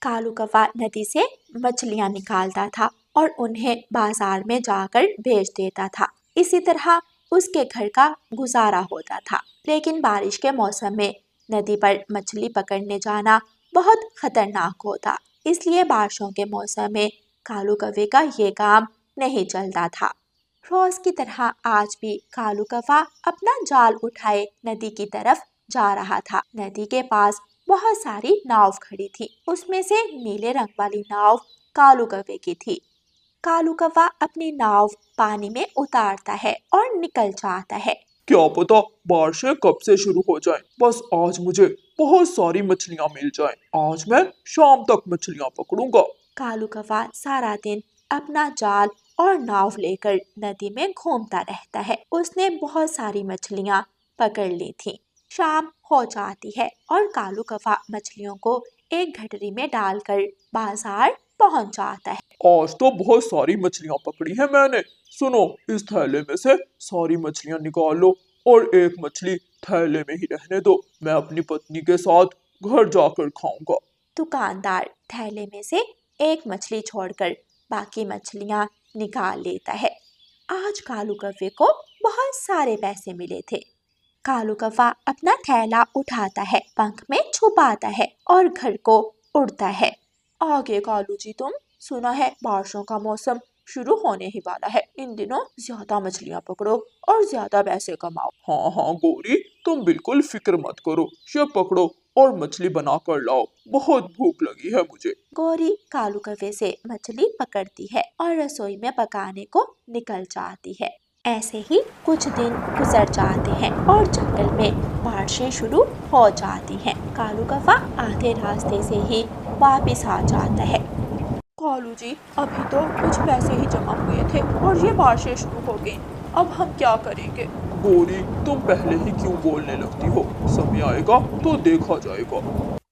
कालू कौवा नदी से मछलियाँ निकालता था और उन्हें बाजार में जाकर बेच देता था। इसी तरह उसके घर का गुजारा होता था। लेकिन बारिश के मौसम में नदी पर मछली पकड़ने जाना बहुत खतरनाक होता, इसलिए बारिशों के मौसम में कालू कौवे का ये काम नहीं चलता था। रोज की तरह आज भी कालू कौवा अपना जाल उठाए नदी की तरफ जा रहा था। नदी के पास बहुत सारी नाव खड़ी थी। उसमें से नीले रंग वाली नाव कालू कौवे की थी। कालू कौवा अपनी नाव पानी में उतारता है और निकल जाता है। क्या पता बारिशें कब से शुरू हो जाएं। बस आज मुझे बहुत सारी मछलियाँ मिल जाएं। आज मैं शाम तक मछलियाँ पकड़ूंगा। कालू कौवा सारा दिन अपना जाल और नाव लेकर नदी में घूमता रहता है। उसने बहुत सारी मछलियाँ पकड़ ली थी। शाम हो जाती है और कालू कौवा मछलियों को एक गठरी में डालकर बाजार पहुंच जाता है। आज तो बहुत सारी मछलियाँ पकड़ी हैं मैंने। सुनो, इस थैले में से सारी मछलियाँ निकाल लो और एक मछली थैले में ही रहने दो। मैं अपनी पत्नी के साथ घर जाकर खाऊंगा। दुकानदार थैले में से एक मछली छोड़कर बाकी मछलियाँ निकाल लेता है। आज कालू कौवे को बहुत सारे पैसे मिले थे। कालू कौवा अपना थैला उठाता है, पंख में छुपाता है और घर को उड़ता है। आगे कालू जी, तुम सुना है बारिशों का मौसम शुरू होने ही वाला है। इन दिनों ज्यादा मछलियाँ पकड़ो और ज्यादा पैसे कमाओ। हाँ हाँ गौरी, तुम बिल्कुल फिक्र मत करो। ये पकड़ो और मछली बना कर लाओ। बहुत भूख लगी है मुझे। गौरी कालू कौवे से मछली पकड़ती है और रसोई में पकाने को निकल जाती है। ऐसे ही कुछ दिन गुजर जाते हैं और जंगल में बारिशें शुरू हो जाती हैं। कालू कौवा आधे रास्ते से ही वापस आ जाता है। कालू जी, अभी तो कुछ पैसे ही जमा हुए थे और ये बारिशें शुरू हो गई। अब हम क्या करेंगे? गौरी, तुम पहले ही क्यों बोलने लगती हो? समय आएगा तो देखा जाएगा।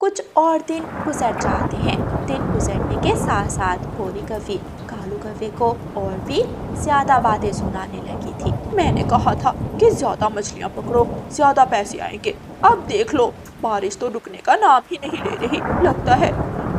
कुछ और दिन गुजर जाते हैं। दिन गुजरने के साथ साथ गौरी कौवी कालू कौवे को और भी ज्यादा बातें सुनाने लगी थी। मैंने कहा था कि ज्यादा मछलियाँ पकड़ो, ज्यादा पैसे आएंगे। अब देख लो, बारिश तो रुकने का नाम ही नहीं ले रही। लगता है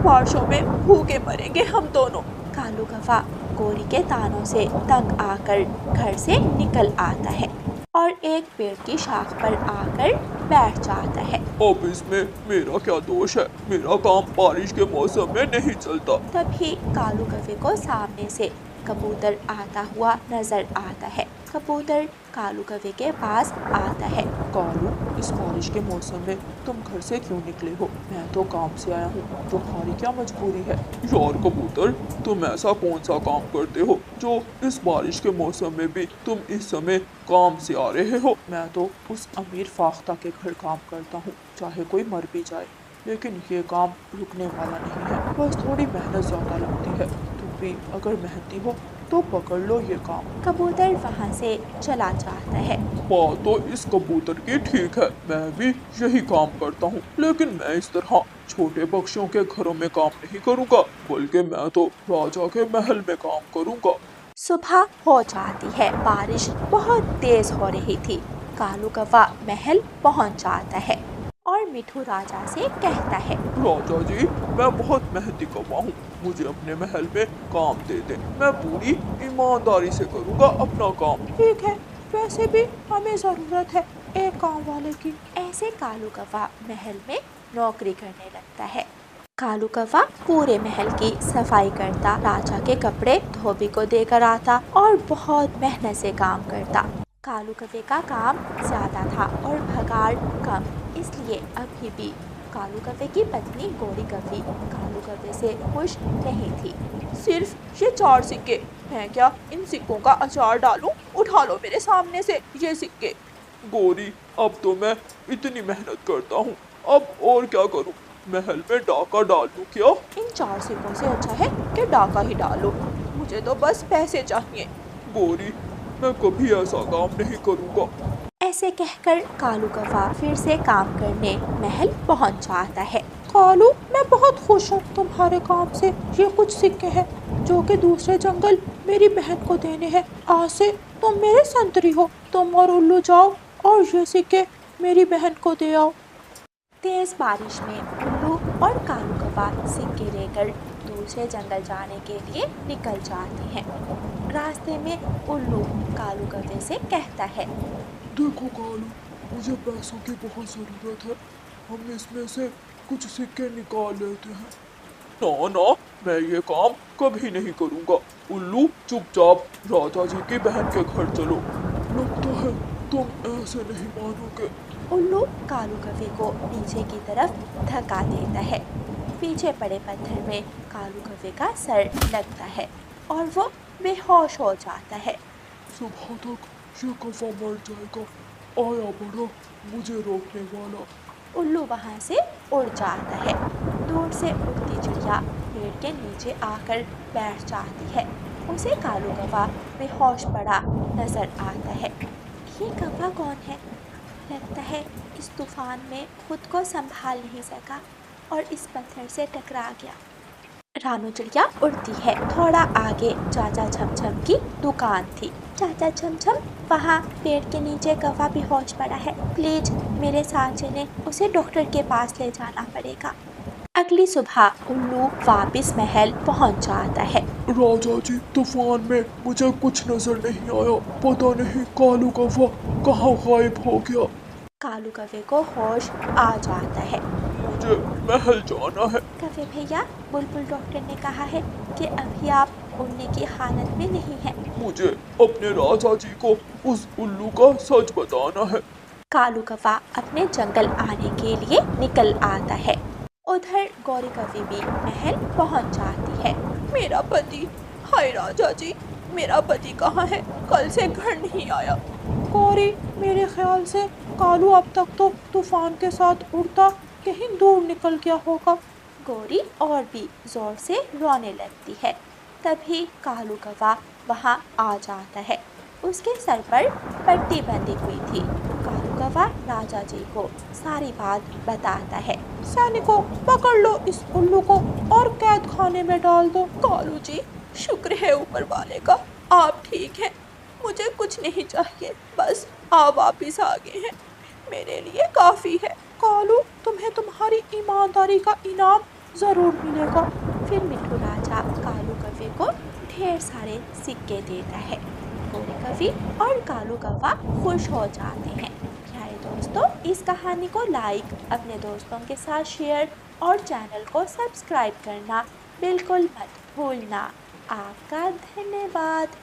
बारिशों में भूखे मरेंगे हम दोनों। कालू कौवा गौरी के तानों से तंग आकर घर से निकल आता है और एक पेड़ की शाख पर आकर बैठ जाता है। अब इसमें मेरा क्या दोष है? मेरा काम बारिश के मौसम में नहीं चलता। तभी कालू कौवे को सामने से कबूतर आता हुआ नजर आता है। कबूतर कालू कौवे के पास आता है। कालू, इस बारिश के मौसम में तुम घर से क्यों निकले हो? मैं तो काम से आया हूँ, तुम्हारी क्या मजबूरी है? यार कबूतर, तुम ऐसा कौन सा काम करते हो जो इस बारिश के मौसम में भी तुम इस समय काम से आ रहे हो? मैं तो उस अमीर फाख्ता के घर काम करता हूँ, चाहे कोई मर भी जाए, लेकिन ये काम रुकने वाला नहीं है। बस थोड़ी मेहनत ज्यादा लगती है। तुम भी अगर मेहनती हो तो पकड़ लो ये काम। कबूतर वहाँ से चला जाता है। बात तो इस कबूतर की ठीक है, मैं भी यही काम करता हूँ, लेकिन मैं इस तरह छोटे पक्षियों के घरों में काम नहीं करूँगा, बल्कि मैं तो राजा के महल में काम करूँगा। सुबह हो जाती है। बारिश बहुत तेज हो रही थी। कालू कौवा महल पहुँच जाता है और मिठू राजा से कहता है, राजा जी, मैं बहुत मेहनती कौवा हूँ, मुझे अपने महल में काम दे दे। मैं पूरी ईमानदारी से करूँगा अपना काम। ठीक है, वैसे भी हमें जरूरत है एक काम वाले की। ऐसे कालू कौवा महल में नौकरी करने लगता है। कालू कौवा पूरे महल की सफाई करता, राजा के कपड़े धोबी को देकर आता और बहुत मेहनत से काम करता। कालू कौवे का काम ज्यादा था और भगाड़ कम, इसलिए अभी भी कालू कौवे की पत्नी गौरी कौवी कालू कौवे से खुश नहीं थी। सिर्फ ये 4 सिक्के, मैं क्या इन सिक्कों का अचार डालूं? उठा लो मेरे सामने से ये सिक्के। गौरी, अब तो मैं इतनी मेहनत करता हूँ, अब और क्या करूँ? महल में डाका डाल दूँ क्या? इन 4 सिक्कों से अच्छा है कि डाका ही डालो, मुझे तो बस पैसे चाहिए। गौरी, मैं कभी ऐसा काम नहीं करूँगा। ऐसे कहकर कालू कौवा फिर से काम करने महल पहुंच जाता है। कालू, मैं बहुत खुश हूँ तुम्हारे काम से। ये कुछ सिक्के हैं जो कि दूसरे जंगल मेरी बहन को देने हैं। आज से तुम मेरे संतरी हो। तुम और उल्लू जाओ और ये सिक्के मेरी बहन को दे आओ। तेज बारिश में उल्लू और कालू कौवा कौवा सिक्के लेकर दूसरे जंगल जाने के लिए निकल जाते हैं। रास्ते में उल्लू कालू कौवे से कहता है, देखो कालू, मुझे पैसों की बहुत ज़रूरत है, हम इसमें से कुछ सिक्के निकाल लेते हैं। ना ना, मैं ये काम कभी नहीं करूँगा। उल्लू, चुपचाप राजा जी की बहन के घर चलो। लगता है तुम ऐसे नहीं मानोगे। उल्लू कालू कौवे को पीछे की तरफ धक्का देता है। पीछे पड़े पत्थर में कालू कौवे का सर लगता है और वो बेहोश हो जाता है। सुबह तक ये कौवा मर जाएगा। आया बड़ा मुझे रोकने वाला। उल्लू वहाँ से उड़ जाता है। दूर से उड़ती चिड़िया पेड़ के नीचे आकर बैठ जाती है। उसे कालू कौवा बेहोश पड़ा नजर आता है। ये कौवा कौन है? लगता है इस तूफान में खुद को संभाल नहीं सका और इस पत्थर से टकरा गया। रानू चिड़िया उड़ती है। थोड़ा आगे चाचा छमछम की दुकान थी। चाचा छमछम, वहाँ पेड़ के नीचे कौवा बेहोश पड़ा है, प्लीज मेरे साथ चलें, उसे डॉक्टर के पास ले जाना पड़ेगा। अगली सुबह उल्लू वापस महल पहुँच जाता है। राजा जी, तूफान में मुझे कुछ नजर नहीं आया। पता नहीं कालू कौवा कहाँ गायब हो गया। कालू कौवे को होश आ जाता है। मुझे महल जाना है। कौवे भैया, बुलबुल डॉक्टर ने कहा है कि अभी आप उड़ने की हालत में नहीं हैं। मुझे अपने राजा जी को उस उल्लू का सच बताना है। कालू कौवा अपने जंगल आने के लिए निकल आता है। उधर गौरी कौवी भी महल पहुंच जाती है। मेरा पति, हाय राजा जी, मेरा पति कहाँ है? कल से घर नहीं आया। गौरी, मेरे ख्याल से कालू अब तक तो तूफान के साथ उड़ता कहीं दूर निकल गया होगा। गौरी और भी जोर से रोने लगती है। तभी कालू कौवा वहाँ आ जाता है। उसके सर पर पट्टी बंधी हुई थी। कालू कौवा राजा जी को सारी बात बताता है। सैनिकों, पकड़ लो इस उल्लू को और कैद खाने में डाल दो। कालू जी, शुक्र है ऊपर वाले का, आप ठीक हैं। मुझे कुछ नहीं चाहिए, बस आप वापिस आ गए हैं, मेरे लिए काफ़ी है। कालू, तुम्हें तुम्हारी ईमानदारी का इनाम ज़रूर मिलेगा। फिर मिट्ठू राजा कालू कौवे को ढेर सारे सिक्के देता है। गौरी कौवी और कालू कौवा खुश हो जाते हैं। प्यारे दोस्तों, इस कहानी को लाइक, अपने दोस्तों के साथ शेयर और चैनल को सब्सक्राइब करना बिल्कुल मत भूलना। आपका धन्यवाद।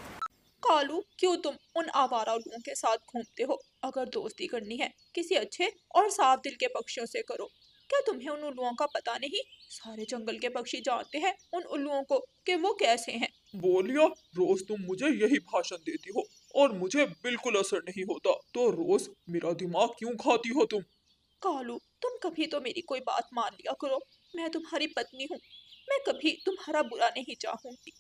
कालू, क्यों तुम उन आवारा उल्लुओं के साथ घूमते हो? अगर दोस्ती करनी है किसी अच्छे और साफ दिल के पक्षियों से करो। क्या तुम्हें उन उल्लुओं का पता नहीं? सारे जंगल के पक्षी जानते हैं उन उल्लुओं को कि वो कैसे हैं। बोलिया, रोज तुम मुझे यही भाषण देती हो और मुझे बिल्कुल असर नहीं होता, तो रोज मेरा दिमाग क्यों खाती हो तुम? कालू, तुम कभी तो मेरी कोई बात मान लिया करो। मैं तुम्हारी पत्नी हूँ, मैं कभी तुम्हारा बुरा नहीं चाहूंगी।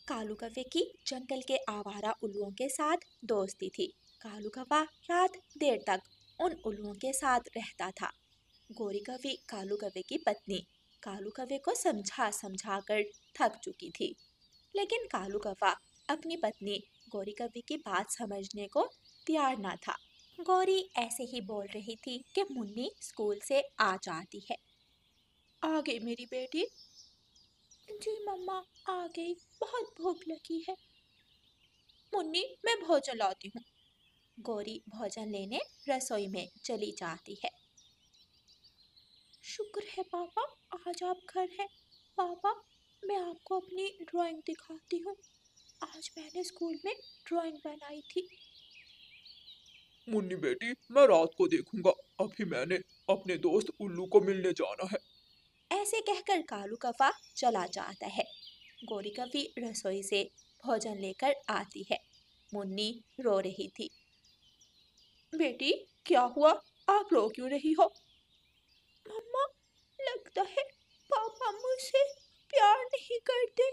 कालू कौवे की जंगल के आवारा उल्लुओं के साथ दोस्ती थी। कालू कौवा रात देर तक उन उल्लुओं के साथ रहता था। गौरी कौवी कालू कौवे की पत्नी कालू कौवे को समझा समझा कर थक चुकी थी, लेकिन कालू कौवा अपनी पत्नी गौरी कौवी की बात समझने को तैयार न था। गौरी ऐसे ही बोल रही थी कि मुन्नी स्कूल से आ जाती है। आ गई मेरी बेटी। जी मम्मा, आ गई, बहुत भूख लगी है। मुन्नी, मैं भोजन लाती हूँ। गौरी भोजन लेने रसोई में चली जाती है। शुक्र है पापा, आज आप घर हैं। पापा, मैं आपको अपनी ड्राइंग दिखाती हूँ। आज मैंने स्कूल में ड्राइंग बनाई थी। मुन्नी बेटी, मैं रात को देखूंगा, अभी मैंने अपने दोस्त उल्लू को मिलने जाना है। ऐसे कहकर कालू कौवा चला जाता है। गौरी कौवी रसोई से भोजन लेकर आती है। मुन्नी रो रही थी। बेटी, क्या हुआ? आप रो क्यों रही हो? मम्मा, लगता है पापा मुझसे प्यार नहीं करते,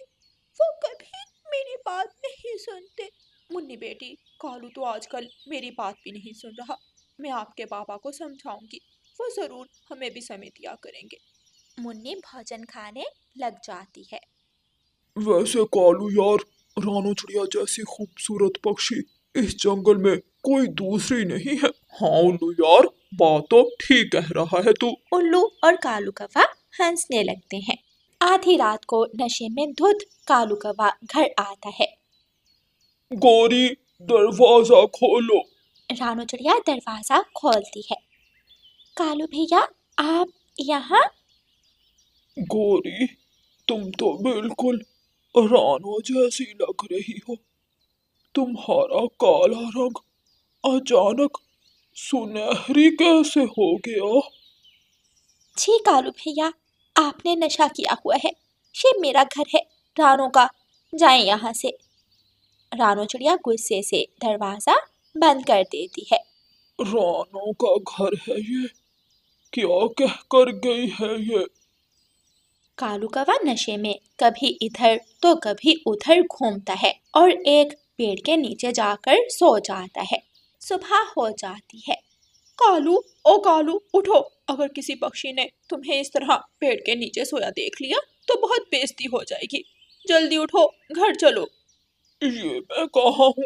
वो कभी मेरी बात नहीं सुनते। मुन्नी बेटी, कालू तो आजकल मेरी बात भी नहीं सुन रहा। मैं आपके पापा को समझाऊंगी, वो जरूर हमें भी समय दिया करेंगे। मुन्नी भोजन खाने लग जाती है। वैसे कालू यार, रानू चिड़िया जैसी खूबसूरत पक्षी इस जंगल में कोई दूसरी नहीं है। हाँ उल्लू यार, बात तो ठीक कह रहा है तू। उल्लू और कालू कौवा हंसने लगते हैं। आधी रात को नशे में धुत कालू कौवा घर आता है। गौरी, दरवाजा खोलो। रानू चिड़िया दरवाजा खोलती है। कालू भैया, आप यहाँ? गौरी, तुम तो बिल्कुल रानो जैसी लग रही हो। तुम्हारा काला रंग अचानक सुनहरी कैसे हो गया? जी कालू भैया, आपने नशा किया हुआ है। ये मेरा घर है, रानू का। जाएं यहाँ से। रानू चिड़िया गुस्से से दरवाजा बंद कर देती है। रानो का घर है ये? क्या कह कर गई है ये? कालू कौवा नशे में कभी इधर तो कभी उधर घूमता है और एक पेड़ के नीचे जाकर सो जाता है। सुबह हो जाती है। कालू, ओ कालू, उठो। अगर किसी पक्षी ने तुम्हें इस तरह पेड़ के नीचे सोया देख लिया तो बहुत बेइज्जती हो जाएगी। जल्दी उठो, घर चलो। ये मैं कहाँ हूँ?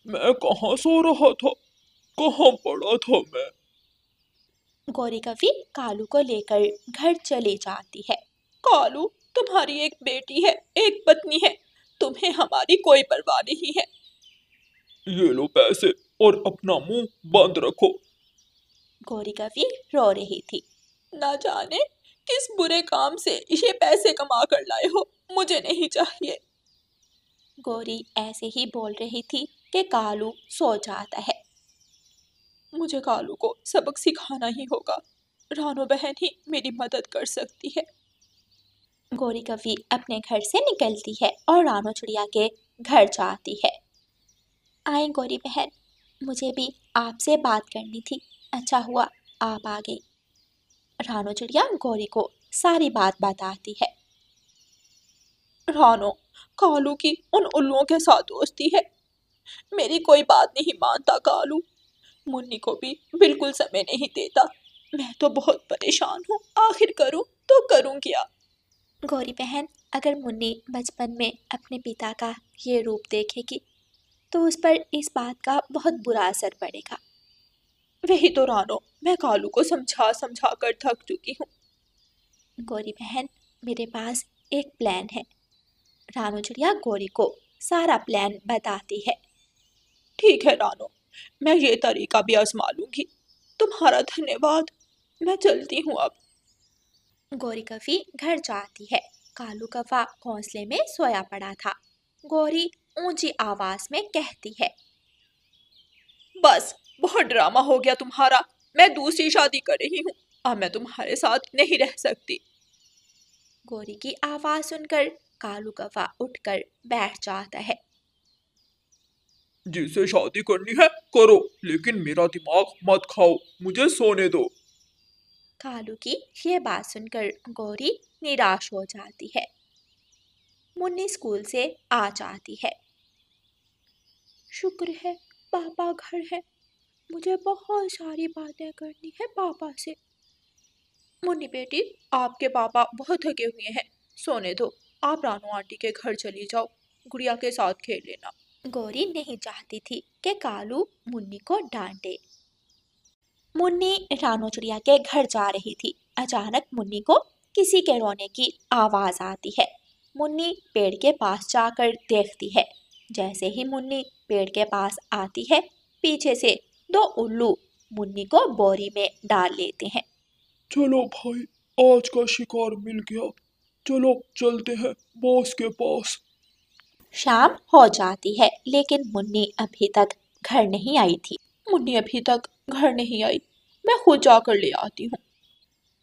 मैं कहाँ सो रहा था? कहाँ पड़ा था मैं? गौरी कवि कालू को लेकर घर चली जाती है। कालू, तुम्हारी एक बेटी है, एक पत्नी है, तुम्हें हमारी कोई परवाह नहीं है। ये लो पैसे और अपना मुंह बंद रखो। गौरी कवि रो रही थी। ना जाने किस बुरे काम से ये पैसे कमा कर लाए हो, मुझे नहीं चाहिए। गौरी ऐसे ही बोल रही थी कि कालू सो जाता है। मुझे कालू को सबक सिखाना ही होगा। रानो बहन ही मेरी मदद कर सकती है। गौरी कवि अपने घर से निकलती है और रानो चिड़िया के घर जाती है। आए गौरी बहन, मुझे भी आपसे बात करनी थी। अच्छा हुआ आप आ गई। रानो चिड़िया गौरी को सारी बात बताती है। रानो, कालू की उन उल्लुओं के साथ दोस्ती है। मेरी कोई बात नहीं मानता कालू। मुन्नी को भी बिल्कुल समय नहीं देता। मैं तो बहुत परेशान हूँ। आखिर करूँ तो करूँ क्या? गौरी बहन, अगर मुन्नी बचपन में अपने पिता का ये रूप देखेगी तो उस पर इस बात का बहुत बुरा असर पड़ेगा। वही तो रानो, मैं कालू को समझा समझा कर थक चुकी हूँ। गौरी बहन, मेरे पास एक प्लान है। रानो चिड़िया गौरी को सारा प्लान बताती है। ठीक है रानो, मैं ये तरीका भी आजमा लूंगी। तुम्हारा धन्यवाद। मैं चलती हूँ अब। गौरी कवि घर जाती है। कालू कौवा घोंसले में सोया पड़ा था। गौरी ऊंची आवाज में कहती है, बस, बहुत ड्रामा हो गया तुम्हारा। मैं दूसरी शादी कर रही हूँ। अब मैं तुम्हारे साथ नहीं रह सकती। गौरी की आवाज सुनकर कालू कौवा उठकर बैठ जाता है। जिसे शादी करनी है करो, लेकिन मेरा दिमाग मत खाओ। मुझे सोने दो। कालू की ये बात सुनकर गौरी निराश हो जाती है। मुन्नी स्कूल से आ जाती है। शुक्र है पापा घर है। मुझे बहुत सारी बातें करनी है पापा से। मुन्नी बेटी, आपके पापा बहुत थके हुए हैं, सोने दो। आप रानू आंटी के घर चली जाओ, गुड़िया के साथ खेल लेना। गौरी नहीं चाहती थी कि कालू मुन्नी को डांटे। मुन्नी रानू चिड़िया के घर जा रही थी। अचानक मुन्नी को किसी के रोने की आवाज आती है। मुन्नी पेड़ के पास जाकर देखती है। जैसे ही मुन्नी पेड़ के पास आती है, पीछे से दो उल्लू मुन्नी को बोरी में डाल लेते हैं। चलो भाई, आज का शिकार मिल गया। चलो चलते हैं बॉस के पास। शाम हो जाती है, लेकिन मुन्नी अभी तक घर नहीं आई थी। मुन्नी अभी तक घर नहीं आई। मैं खुद जाकर ले आती हूँ।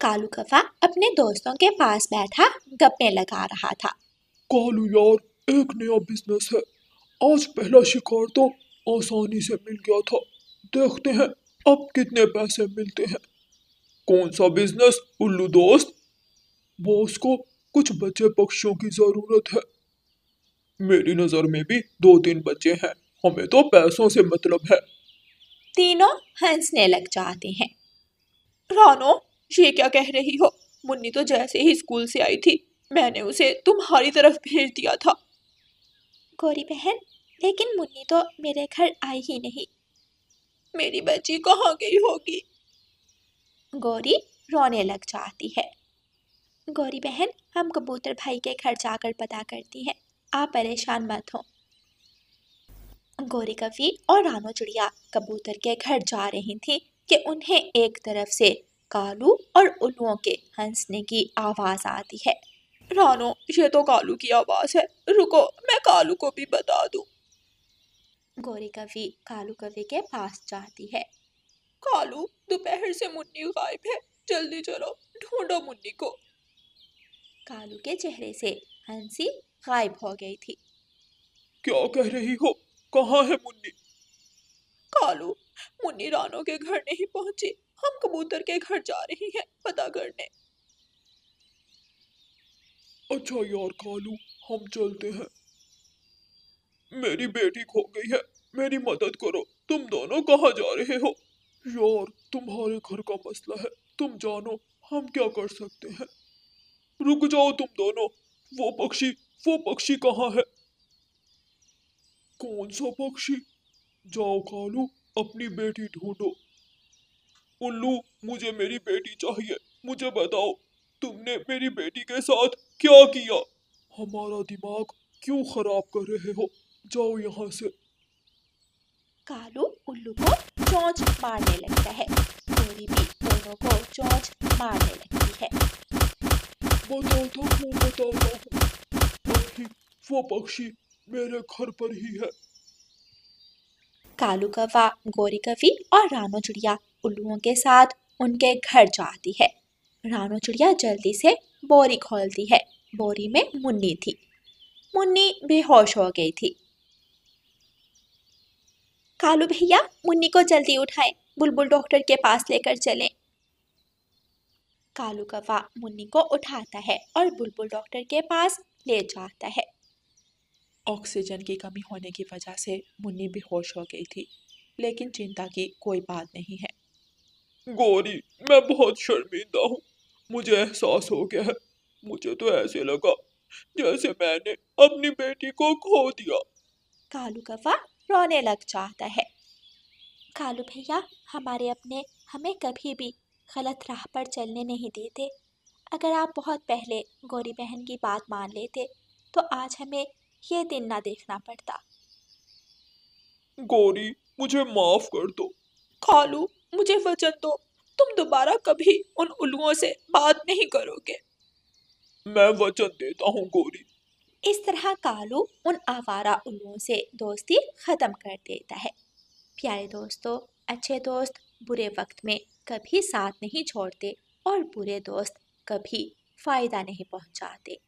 कालू कौवा अपने दोस्तों के पास बैठा गप्पे लगा रहा था। कालू यार, एक नया बिजनेस है। आज पहला शिकार तो आसानी से मिल गया था। देखते हैं अब कितने पैसे मिलते हैं। कौन सा बिजनेस उल्लू दोस्त? बॉस को कुछ बच्चे पक्षियों की जरूरत है। मेरी नजर में भी 2-3 बच्चे हैं। हमें तो पैसों से मतलब है। तीनों हंसने लग जाते हैं। रानो, ये क्या कह रही हो? मुन्नी तो जैसे ही स्कूल से आई थी, मैंने उसे तुम्हारी तरफ भेज दिया था। गौरी बहन, लेकिन मुन्नी तो मेरे घर आई ही नहीं। मेरी बच्ची कहाँ गई होगी? गौरी रोने लग जाती है। गौरी बहन, हम कबूतर भाई के घर जाकर पता करती हैं, आप परेशान मत हो। गौरी कवि और रानो चिड़िया कबूतर के घर जा रही थी कि उन्हें एक तरफ से कालू और उल्लुओं के हंसने की आवाज आती है। रानो, ये तो कालू की आवाज है, रुको मैं कालू को भी बता दूं। गौरी कवि कालू कवि के पास जाती है। कालू, दोपहर से मुन्नी गायब है, जल्दी चलो ढूंढो मुन्नी को। कालू के चेहरे से हंसी गायब हो गई थी। क्या कह रही हो, कहाँ है मुन्नी? कालू, मुन्नी रानो के घर नहीं पहुंची, हम कबूतर के घर जा रही हैं पता करने। अच्छा यार कालू, हम चलते हैं। मेरी बेटी खो गई है, मेरी मदद करो। तुम दोनों कहाँ जा रहे हो? यार, तुम्हारे घर का मसला है, तुम जानो हम क्या कर सकते हैं। रुक जाओ तुम दोनों, वो पक्षी कहाँ है? कौन सा पक्षी? जाओ कालू, अपनी बेटी ढूंढो। उल्लू, मुझे मेरी बेटी चाहिए, मुझे बताओ तुमने मेरी बेटी के साथ क्या किया? हमारा दिमाग क्यों खराब कर रहे हो, जाओ यहाँ से। कालू उल्लू को चोंच मारने लगता है। गौरी भी दोनों को चोंच मारने लगती है। बताता हूँ, अभी वो पक्षी मेरे घर पर ही है। कालू कौवा, गौरी कवि और रानो चिड़िया उल्लुओं के साथ उनके घर जाती है। रानो चिड़िया जल्दी से बोरी खोलती है। बोरी में मुन्नी थी। मुन्नी बेहोश हो गई थी। कालू भैया, मुन्नी को जल्दी उठाएं, बुलबुल डॉक्टर के पास लेकर चलें। कालू कौवा मुन्नी को उठाता है और बुलबुल डॉक्टर के पास ले जाता है। ऑक्सीजन की कमी होने की वजह से मुन्नी बेहोश हो गई थी, लेकिन चिंता की कोई बात नहीं है। गौरी, मैं बहुत शर्मिंदा हूँ, मुझे एहसास हो गया है। मुझे तो ऐसे लगा जैसे मैंने अपनी बेटी को खो दिया। कालू कौवा रोने लग जाता है। कालू भैया, हमारे अपने हमें कभी भी गलत राह पर चलने नहीं देते। अगर आप बहुत पहले गौरी बहन की बात मान लेते तो आज हमें ये दिन ना देखना पड़ता। गौरी, मुझे माफ कर दो। कालू, मुझे वचन दो, तुम दोबारा कभी उन उल्लुओं से बात नहीं करोगे। मैं वचन देता हूँ गौरी। इस तरह कालू उन आवारा उल्लुओं से दोस्ती खत्म कर देता है। प्यारे दोस्तों, अच्छे दोस्त बुरे वक्त में कभी साथ नहीं छोड़ते और बुरे दोस्त कभी फायदा नहीं पहुंचाते।